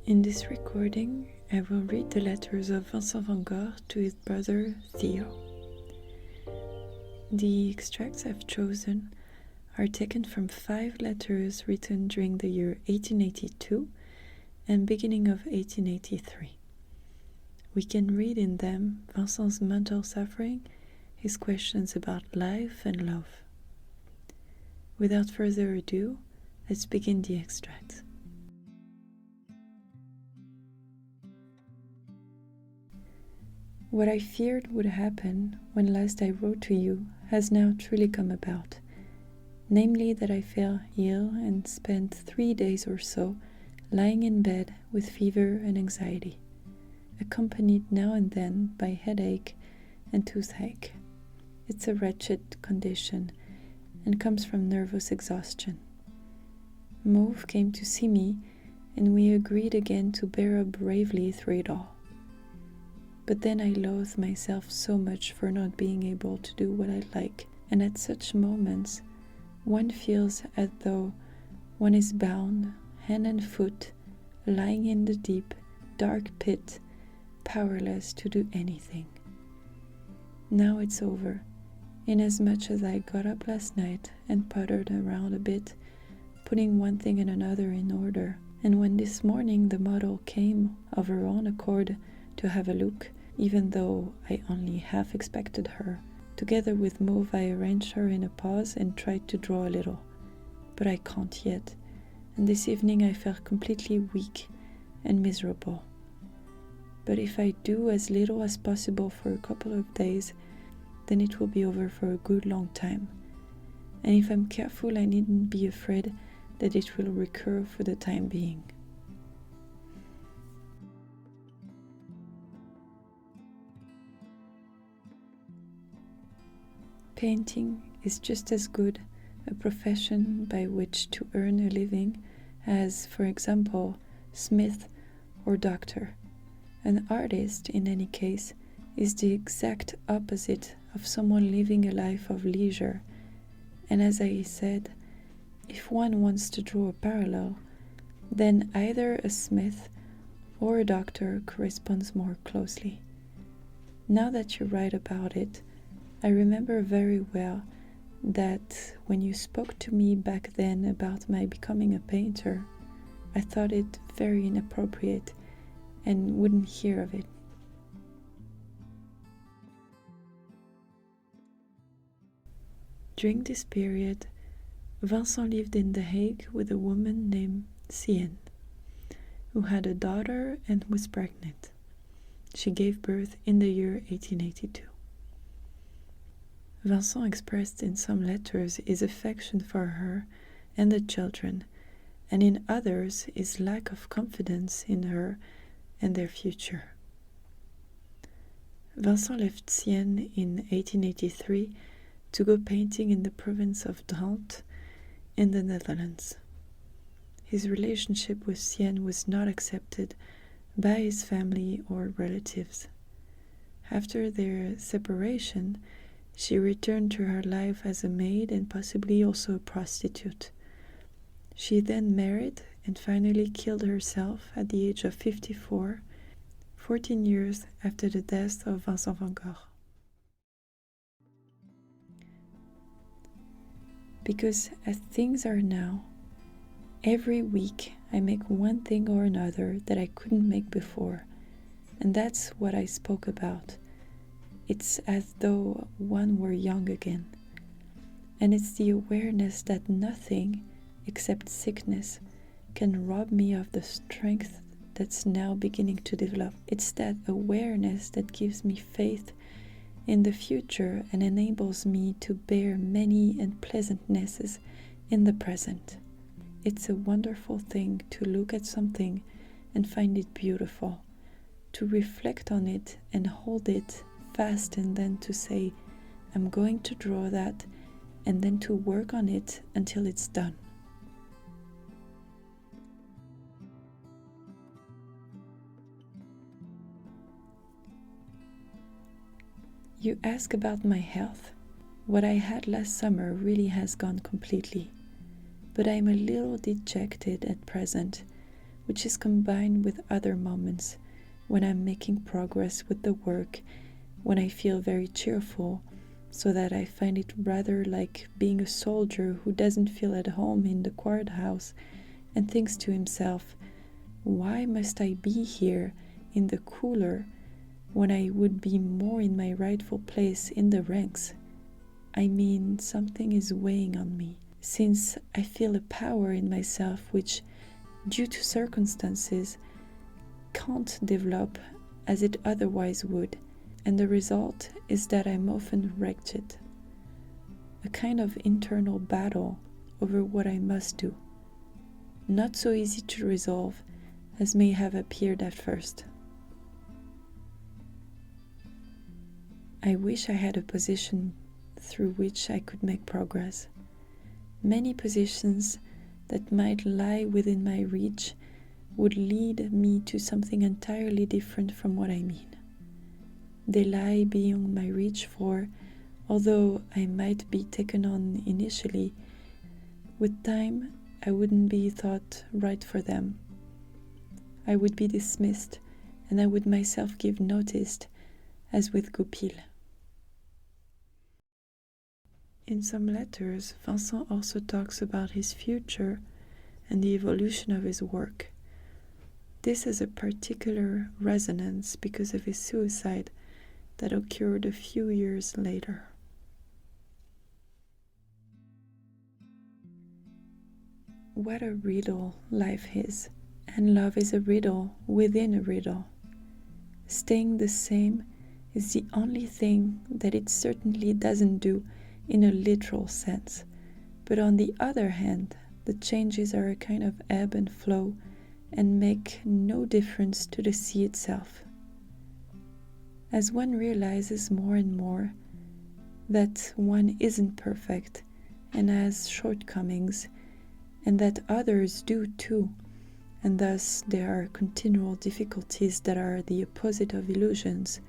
In this recording, I will read the letters of Vincent Van Gogh to his brother Theo. The extracts I've chosen are taken from 5 letters written during the year 1882 and beginning of 1883. We can read in them Vincent's mental suffering, his questions about life and love. Without further ado, let's begin the extracts. What I feared would happen when last I wrote to you has now truly come about, namely that I fell ill and spent 3 days or so lying in bed with fever and anxiety, accompanied now and then by headache and toothache. It's a wretched condition and comes from nervous exhaustion. Mauve came to see me, and we agreed again to bear up bravely through it all. But then I loathe myself so much for not being able to do what I like, and at such moments one feels as though one is bound, hand and foot, lying in the deep, dark pit, powerless to do anything. Now it's over, inasmuch as I got up last night and pottered around a bit, putting one thing and another in order, and when this morning the model came of her own accord to have a look, even though I only half expected her, together with Mauve I arranged her in a pose and tried to draw a little. But I can't yet, and this evening I felt completely weak and miserable. But if I do as little as possible for a couple of days, then it will be over for a good long time. And if I'm careful, I needn't be afraid that it will recur for the time being. Painting is just as good a profession by which to earn a living as, for example, smith or doctor. An artist, in any case, is the exact opposite of someone living a life of leisure, and as I said, if one wants to draw a parallel, then either a smith or a doctor corresponds more closely. Now that you write about it, I remember very well that when you spoke to me back then about my becoming a painter, I thought it very inappropriate and wouldn't hear of it. During this period, Vincent lived in The Hague with a woman named Sienne, who had a daughter and was pregnant. She gave birth in the year 1882. Vincent expressed in some letters his affection for her and the children, and in others his lack of confidence in her and their future. Vincent left Sienne in 1883 to go painting in the province of Drenthe in the Netherlands. His relationship with Sienne was not accepted by his family or relatives. After their separation, she returned to her life as a maid and possibly also a prostitute. She then married and finally killed herself at the age of 54, 14 years after the death of Vincent Van Gogh. Because as things are now, every week I make one thing or another that I couldn't make before, and that's what I spoke about. It's as though one were young again, and it's the awareness that nothing, except sickness, can rob me of the strength that's now beginning to develop. It's that awareness that gives me faith in the future and enables me to bear many unpleasantnesses in the present. It's a wonderful thing to look at something and find it beautiful, to reflect on it and hold it fast, and then to say, I'm going to draw that, and then to work on it until it's done. You ask about my health. What I had last summer really has gone completely, but I'm a little dejected at present, which is combined with other moments when I'm making progress with the work, when I feel very cheerful, so that I find it rather like being a soldier who doesn't feel at home in the courthouse and thinks to himself, why must I be here in the cooler when I would be more in my rightful place in the ranks? I mean, something is weighing on me, since I feel a power in myself which, due to circumstances, can't develop as it otherwise would, and the result is that I'm often wretched. A kind of internal battle over what I must do, not so easy to resolve as may have appeared at first. I wish I had a position through which I could make progress. Many positions that might lie within my reach would lead me to something entirely different from what I mean. They lie beyond my reach, for although I might be taken on initially, with time I wouldn't be thought right for them. I would be dismissed, and I would myself give notice, as with Goupil. In some letters, Vincent also talks about his future and the evolution of his work. This has a particular resonance because of his suicide that occurred a few years later. What a riddle life is, and love is a riddle within a riddle. Staying the same is the only thing that it certainly doesn't do in a literal sense, but on the other hand, the changes are a kind of ebb and flow and make no difference to the sea itself. As one realizes more and more that one isn't perfect and has shortcomings, and that others do too, and thus there are continual difficulties that are the opposite of illusions,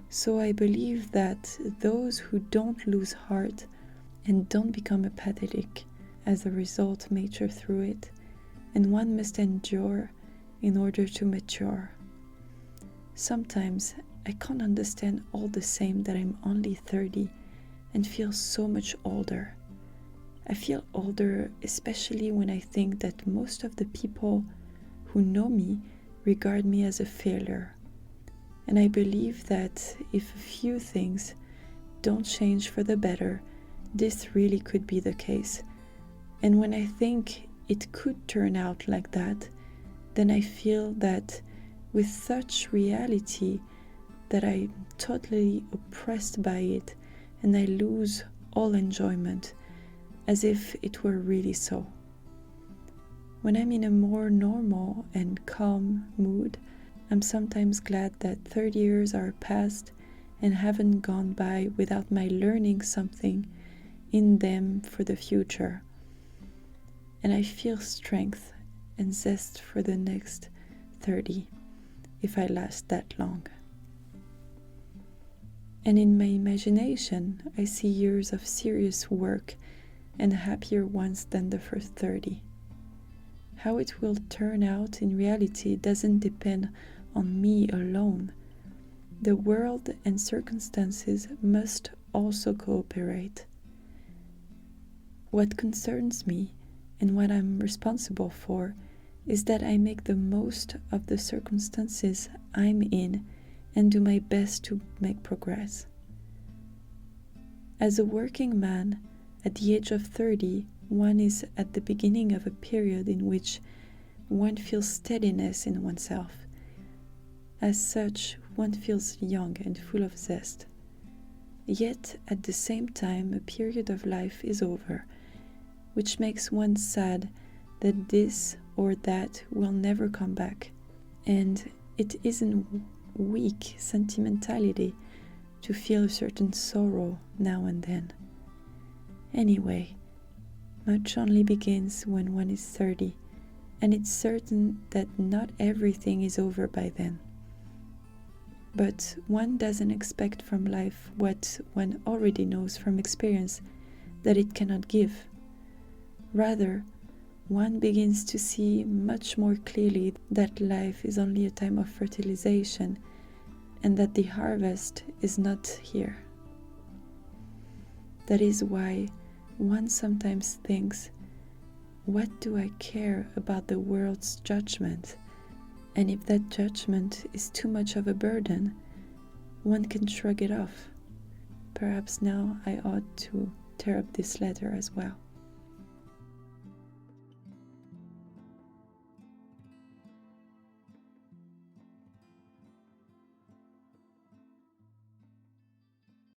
so I believe that those who don't lose heart and don't become apathetic as a result mature through it, and one must endure in order to mature. Sometimes I can't understand all the same that I'm only 30 and feel so much older. I feel older especially when I think that most of the people who know me regard me as a failure. And I believe that if a few things don't change for the better, this really could be the case. And when I think it could turn out like that, then I feel that with such reality that I'm totally oppressed by it and I lose all enjoyment, as if it were really so. When I'm in a more normal and calm mood, I'm sometimes glad that 30 years are past and haven't gone by without my learning something in them for the future. And I feel strength and zest for the next 30, if I last that long. And in my imagination, I see years of serious work and happier ones than the first 30. How it will turn out in reality doesn't depend on me alone. The world and circumstances must also cooperate. What concerns me and what I'm responsible for is that I make the most of the circumstances I'm in and do my best to make progress. As a working man, at the age of 30, one is at the beginning of a period in which one feels steadiness in oneself. As such, one feels young and full of zest. Yet, at the same time, a period of life is over, which makes one sad that this or that will never come back. And it isn't weak sentimentality to feel a certain sorrow now and then. Anyway, much only begins when one is 30, and it's certain that not everything is over by then. But one doesn't expect from life what one already knows from experience that it cannot give. Rather, one begins to see much more clearly that life is only a time of fertilization and that the harvest is not here. That is why one sometimes thinks, what do I care about the world's judgment? And if that judgment is too much of a burden, one can shrug it off. Perhaps now I ought to tear up this letter as well.